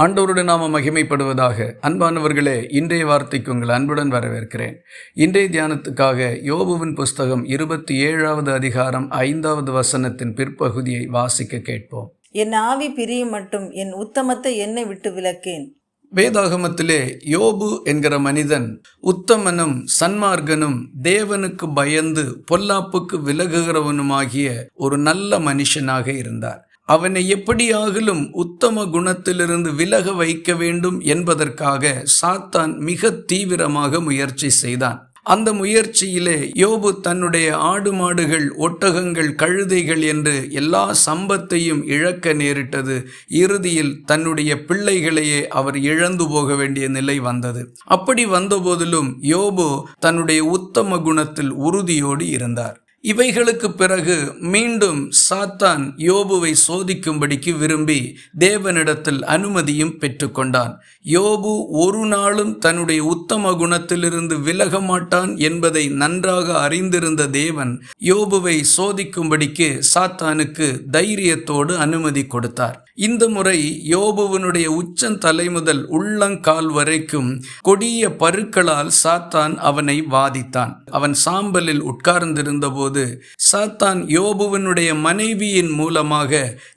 ஆண்டவருடைய நாம மகிமைப்படுவதாக. அன்பானவர்களே, இன்றைய வார்த்தைக்கு உங்கள் அன்புடன் வரவேற்கிறேன். இன்றைய தியானத்துக்காக யோபுவின் புஸ்தகம் 27வது அதிகாரம் 5வது வசனத்தின் பிற்பகுதியை வாசிக்க கேட்போம். என் ஆவி பிரியும் மட்டும் என் உத்தமத்தை என்னை விட்டு விலக்கேன். வேதாகமத்திலே யோபு என்கிற மனிதன் உத்தமனும் சன்மார்க்கனும் தேவனுக்கு பயந்து பொல்லாப்புக்கு விலகுகிறவனுமாகிய ஒரு நல்ல மனுஷனாக இருந்தார். அவனை எப்படியாகிலும் உத்தம குணத்திலிருந்து விலக வைக்க வேண்டும் என்பதற்காக சாத்தான் மிக தீவிரமாக முயற்சி செய்தான். அந்த முயற்சியிலே யோபு தன்னுடைய ஆடு மாடுகள், ஒட்டகங்கள், கழுதைகள் என்று எல்லா சம்பத்தையும் இழக்க நேரிட்டது. இறுதியில் தன்னுடைய பிள்ளைகளையே அவர் இழந்து போக வேண்டிய நிலை வந்தது. அப்படி வந்தபோதிலும் யோபு தன்னுடைய உத்தம குணத்தில் உறுதியோடு இருந்தார். இவைகளுக்கு பிறகு மீண்டும் சாத்தான் யோபுவை சோதிக்கும்படிக்கு விரும்பி தேவனிடத்தில் அனுமதியும் பெற்றுக்கொண்டான். யோபு ஒரு நாளும் தன்னுடைய உத்தம குணத்திலிருந்து விலக மாட்டான் என்பதை நன்றாக அறிந்திருந்த தேவன் யோபுவை சோதிக்கும்படிக்கு சாத்தானுக்கு தைரியத்தோடு அனுமதி கொடுத்தார். இந்த முறை யோபுவினுடைய உச்சந்தலை முதல் உள்ளங்கால் வரைக்கும் கொடிய பருக்களால் சாத்தான் அவனை வாதித்தான். அவன் சாம்பலில் உட்கார்ந்திருந்த போது சாத்தான் யோபுவினுடைய மனைவியின் மூலமாக,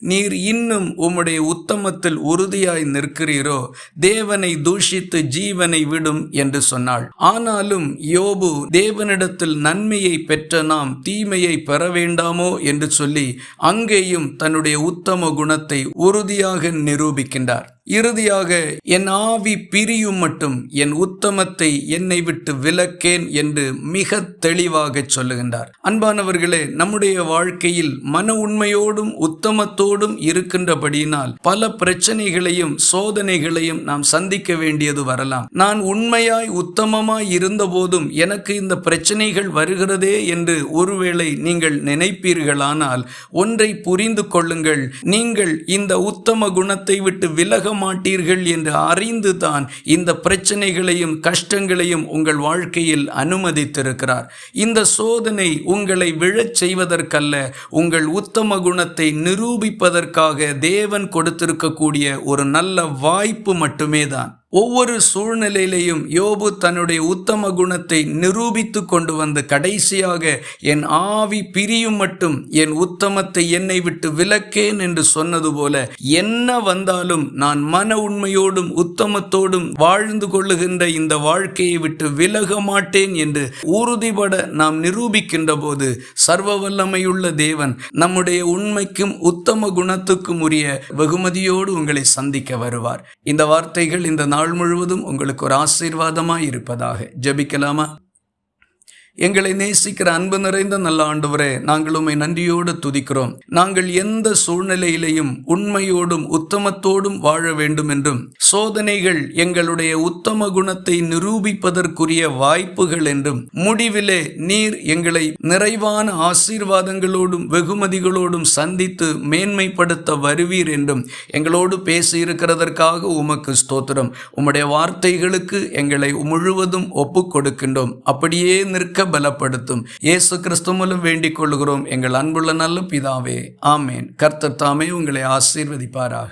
நீர் இன்னும் உம்முடைய உத்தமத்தில் உறுதியாய் நிற்கிறீரோ, தேவனை தூஷித்து ஜீவனை விடும் என்று சொன்னாள். ஆனாலும் யோபு தேவனிடத்தில் நன்மையை பெற்ற நாம் தீமையை பெற வேண்டாமோ என்று சொல்லி அங்கேயும் தன்னுடைய உத்தம குணத்தை உறுதியாக நிரூபிக்கின்றார். இறுதியாக என் ஆவி பிரியும் மட்டும் என் உத்தமத்தை என்னை விட்டு விலக்கேன் என்று மிக தெளிவாக சொல்லுகின்றார். அன்பானவர்களே, நம்முடைய வாழ்க்கையில் மன உண்மையோடும் உத்தமத்தோடும் இருக்கின்றபடியினால் பல பிரச்சனைகளையும் சோதனைகளையும் நாம் சந்திக்க வேண்டியது வரலாம். நான் உண்மையாய் உத்தமமாய் இருந்த போதும் எனக்கு இந்த பிரச்சனைகள் வருகிறதே என்று ஒருவேளை நீங்கள் நினைப்பீர்களானால் ஒன்றை புரிந்து கொள்ளுங்கள். நீங்கள் இந்த உத்தம குணத்தை விட்டு விலக மாட்டீர்கள் என்று அறிந்துதான் இந்த பிரச்சனைகளையும் கஷ்டங்களையும் உங்கள் வாழ்க்கையில் அனுமதித்திருக்கிறார். இந்த சோதனை உங்களை விழச் செய்வதற்கல்ல, உங்கள் உத்தம குணத்தை நிரூபிப்பதற்காக தேவன் கொடுத்திருக்கக்கூடிய ஒரு நல்ல வாய்ப்பு மட்டுமே தான். ஒவ்வொரு சூழ்நிலையிலையும் யோபு தன்னுடைய உத்தம குணத்தை நிரூபித்து கொண்டு வந்து கடைசியாக என் ஆவி பிரியும் மட்டும் என் உத்தமத்தை என்னை விட்டு விலக்கேன் என்று சொன்னது போல, என்ன வந்தாலும் நான் மன உண்மையோடும் உத்தமத்தோடும் வாழ்ந்து கொள்ளுகின்ற இந்த வாழ்க்கையை விட்டு விலக மாட்டேன் என்று உறுதிபட நாம் நிரூபிக்கின்ற போது சர்வ வல்லமையுள்ள தேவன் நம்முடைய உண்மைக்கும் உத்தம குணத்துக்கும் உரிய வெகுமதியோடு உங்களை சந்திக்க வருவார். இந்த வார்த்தைகள் இந்த நாள் முழுவதும் உங்களுக்கு ஒரு ஆசீர்வாதமாய் இருப்பதாக. ஜெபிக்கலாமா? எங்களை நேசிக்கிற அன்பு நிறைந்த நல்ல ஆண்டவரே, நாங்கள் உம்மை நன்றியோடு துதிக்கிறோம். நாங்கள் எந்த சூழ்நிலையிலையும் உண்மையோடும் உத்தமத்தோடும் வாழ வேண்டும் என்றும், சோதனைகள் எங்களுடைய உத்தம குணத்தை நிரூபிப்பதற்குரிய வாய்ப்புகள் என்றும், முடிவிலே நீர் எங்களை நிறைவான ஆசீர்வாதங்களோடும் வெகுமதிகளோடும் சந்தித்து மேன்மைப்படுத்த வருவீர் என்றும் எங்களோடு பேசியிருக்கிறதற்காக உமக்கு ஸ்தோத்திரம். உம்முடைய வார்த்தைகளுக்கு எங்களை முழுவதும் ஒப்புக் கொடுக்கின்றோம். அப்படியே நிற்க பலப்படுத்தும். இயேசு கிறிஸ்து மூலம் வேண்டிக் கொள்கிறோம் எங்கள் அன்புள்ள நல்ல பிதாவே, ஆமேன். கர்த்தர் தாமே உங்களை ஆசீர்வதிப்பாராக.